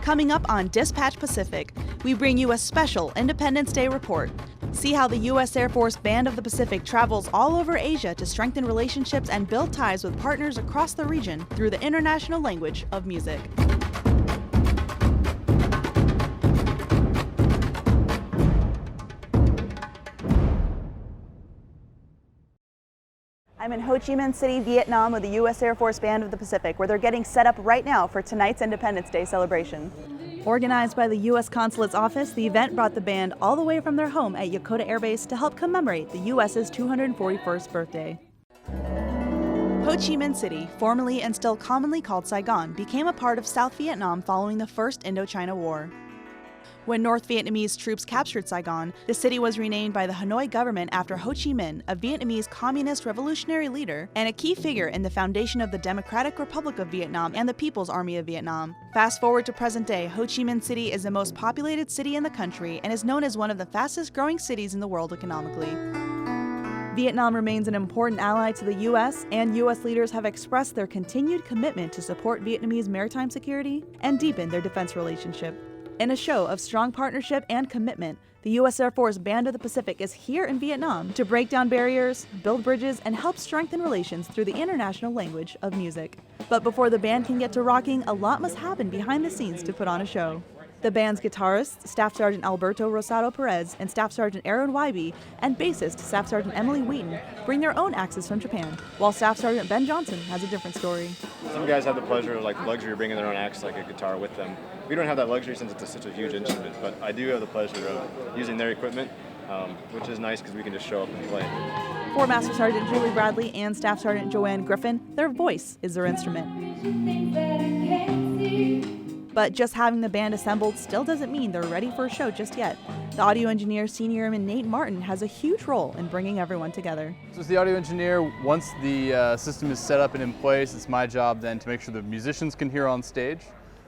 Coming up on Dispatch Pacific, we bring you a special Independence Day report. See how the U.S. Air Force Band of the Pacific travels all over Asia to strengthen relationships and build ties with partners across the region through the international language of music. I'm in Ho Chi Minh City, Vietnam with the U.S. Air Force Band of the Pacific, where they're getting set up right now for tonight's Independence Day celebration. Organized by the U.S. Consulate's office, the event brought the band all the way from their home at Yokota Air Base to help commemorate the U.S.'s 241st birthday. Ho Chi Minh City, formerly and still commonly called Saigon, became a part of South Vietnam following the First Indochina War. When North Vietnamese troops captured Saigon, the city was renamed by the Hanoi government after Ho Chi Minh, a Vietnamese communist revolutionary leader and a key figure in the foundation of the Democratic Republic of Vietnam and the People's Army of Vietnam. Fast forward to present day, Ho Chi Minh City is the most populated city in the country and is known as one of the fastest growing cities in the world economically. Vietnam remains an important ally to the U.S., and U.S. leaders have expressed their continued commitment to support Vietnamese maritime security and deepen their defense relationship. In a show of strong partnership and commitment, the U.S. Air Force Band of the Pacific is here in Vietnam to break down barriers, build bridges, and help strengthen relations through the international language of music. But before the band can get to rocking, a lot must happen behind the scenes to put on a show. The band's guitarist, Staff Sergeant Alberto Rosado Perez, and Staff Sergeant Aaron Wybe, and bassist Staff Sergeant Emily Wheaton bring their own axes from Japan, while Staff Sergeant Ben Johnson has a different story. Some guys have the pleasure, the luxury of bringing their own axe, like a guitar, with them. We don't have that luxury since it's such a huge instrument, but I do have the pleasure of using their equipment, which is nice because we can just show up and play. For Master Sergeant Julie Bradley and Staff Sergeant Joanne Griffin, their voice is their instrument. But just having the band assembled still doesn't mean they're ready for a show just yet. The audio engineer, Senior Airman Nate Martin, has a huge role in bringing everyone together. So as the audio engineer, once the system is set up and in place, it's my job then to make sure the musicians can hear on stage,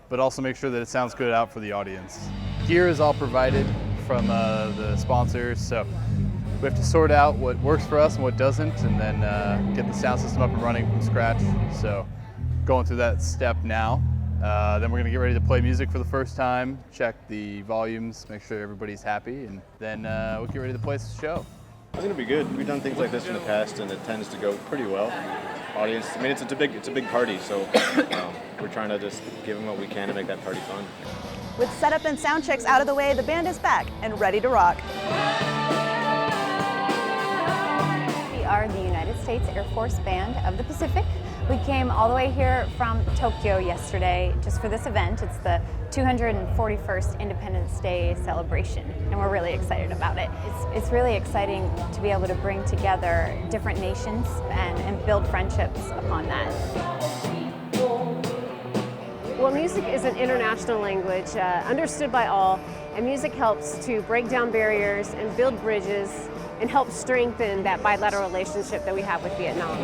but also make sure that it sounds good out for the audience. Gear is all provided from the sponsors, so we have to sort out what works for us and what doesn't, and then get the sound system up and running from scratch. So going through that step now. Then we're going to get ready to play music for the first time, check the volumes, make sure everybody's happy, and then we'll get ready to play the show. It's going to be good. We've done things like this in the past, and it tends to go pretty well. Audience, I mean, it's a big party, so we're trying to just give them what we can to make that party fun. With setup and sound checks out of the way, the band is back and ready to rock. We are the United States Air Force Band of the Pacific. We came all the way here from Tokyo yesterday just for this event. It's the 241st Independence Day celebration, and we're really excited about it. It's really exciting to be able to bring together different nations and build friendships upon that. Well, music is an international language, understood by all, and music helps to break down barriers and build bridges and help strengthen that bilateral relationship that we have with Vietnam.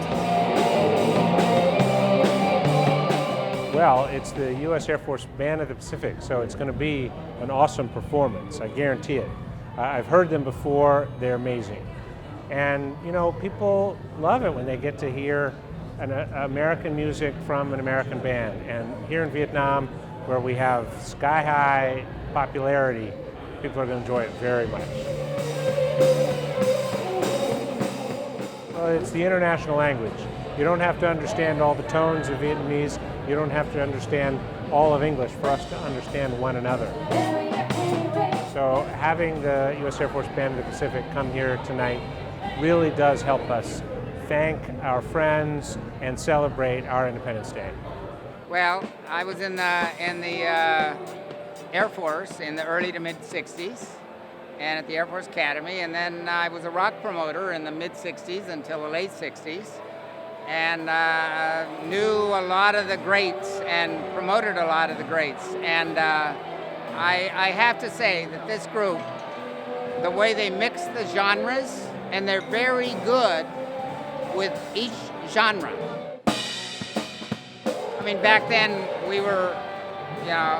Well, it's the U.S. Air Force Band of the Pacific, so it's going to be an awesome performance, I guarantee it. I've heard them before, they're amazing. And, you know, people love it when they get to hear American music from an American band. And here in Vietnam, where we have sky-high popularity, people are going to enjoy it very much. Well, it's the international language. You don't have to understand all the tones of Vietnamese. You don't have to understand all of English for us to understand one another. So having the U.S. Air Force Band of the Pacific come here tonight really does help us thank our friends and celebrate our Independence Day. Well, I was in the Air Force in the early to mid-'60s and at the Air Force Academy, and then I was a rock promoter in the mid-'60s until the late '60s. And knew a lot of the greats and promoted a lot of the greats. And I have to say that this group, the way they mix the genres, and they're very good with each genre. I mean, back then we were,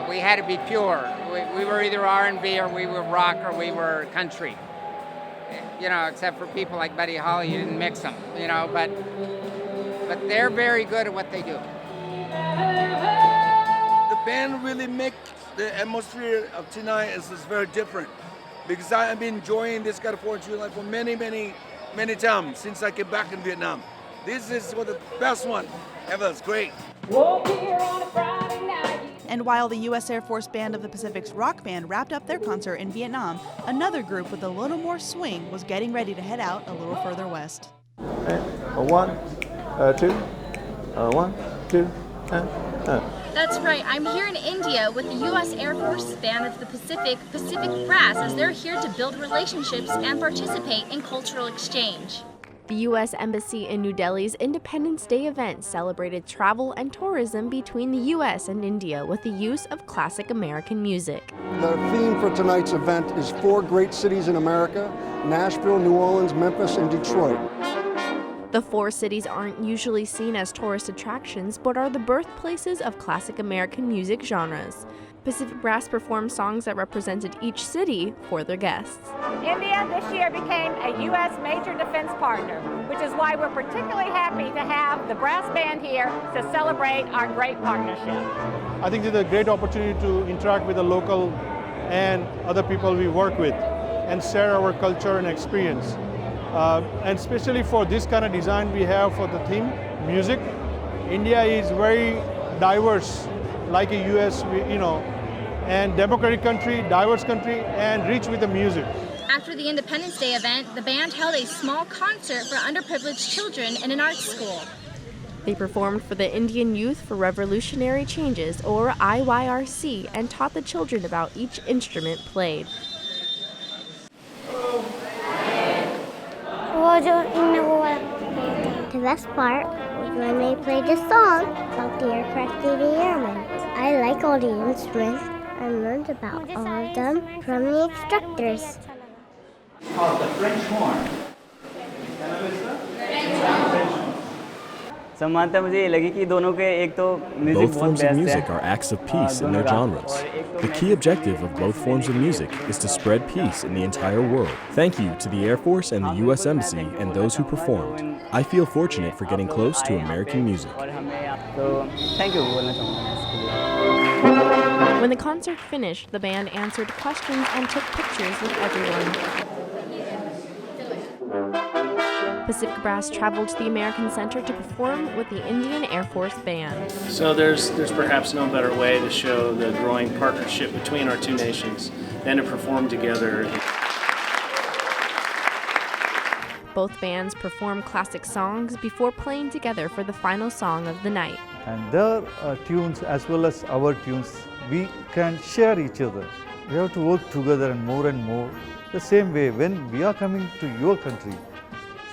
we had to be pure. We were either R&B or we were rock or we were country. Except for people like Buddy Holly, you didn't mix them, but they're very good at what they do. The band really makes the atmosphere of tonight is very different because I've been enjoying this kind of 4th of July for many times since I came back in Vietnam. This is one of the best one ever. It's great. And while the U.S. Air Force Band of the Pacific's rock band wrapped up their concert in Vietnam, another group with a little more swing was getting ready to head out a little further west. 1, 2, 1, 2, That's right, I'm here in India with the U.S. Air Force Band of the Pacific Brass, as they're here to build relationships and participate in cultural exchange. The U.S. Embassy in New Delhi's Independence Day event celebrated travel and tourism between the U.S. and India with the use of classic American music. The theme for tonight's event is 4 great cities in America: Nashville, New Orleans, Memphis, and Detroit. The 4 cities aren't usually seen as tourist attractions, but are the birthplaces of classic American music genres. Pacific Brass performed songs that represented each city for their guests. India this year became a U.S. major defense partner, which is why we're particularly happy to have the brass band here to celebrate our great partnership. I think it's a great opportunity to interact with the local and other people we work with and share our culture and experience. And especially for this kind of design we have for the theme, music. India is very diverse, like a U.S., and democratic country, diverse country, and rich with the music. After the Independence Day event, the band held a small concert for underprivileged children in an art school. They performed for the Indian Youth for Revolutionary Changes, or IYRC, and taught the children about each instrument played. The best part was when they played the song about the aircraft and the airmen. I like all the instruments. I learned about all of them from the instructors. It's called the French horn. समानता मुझे ये लगी कि दोनों के एक तो music Both forms of music are acts of peace in their genres. The key objective of both forms of music is to spread peace in the entire world. Thank you to the Air Force and the U.S. Embassy and those who performed. I feel fortunate for getting close to American music. Thank you. When the concert finished, the band answered questions and took pictures with everyone. Pacific Brass traveled to the American Center to perform with the Indian Air Force Band. So there's perhaps no better way to show the growing partnership between our two nations than to perform together. Both bands performed classic songs before playing together for the final song of the night. And their tunes as well as our tunes, we can share each other. We have to work together and more. The same way, when we are coming to your country,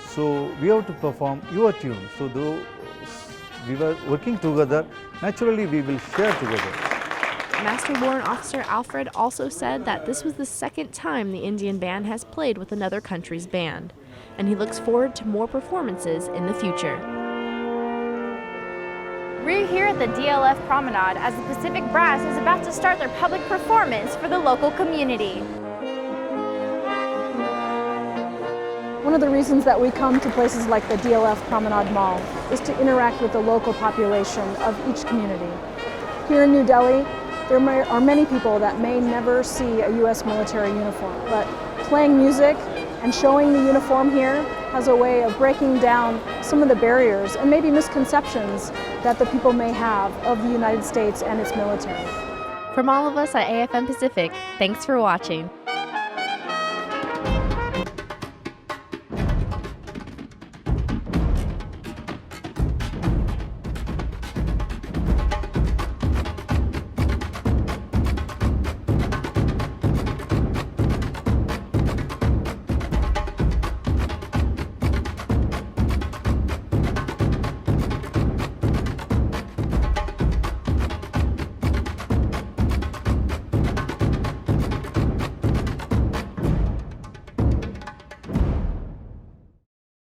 so we have to perform your tune. So though we were working together, naturally we will share together. Master Warrant Officer Alfred also said that this was the second time the Indian band has played with another country's band, and he looks forward to more performances in the future. We're here at the DLF Promenade as the Pacific Brass is about to start their public performance for the local community. One of the reasons that we come to places like the DLF Promenade Mall is to interact with the local population of each community. Here in New Delhi, there are many people that may never see a U.S. military uniform, but playing music and showing the uniform here has a way of breaking down some of the barriers and maybe misconceptions that the people may have of the United States and its military. From all of us at AFM Pacific, thanks for watching.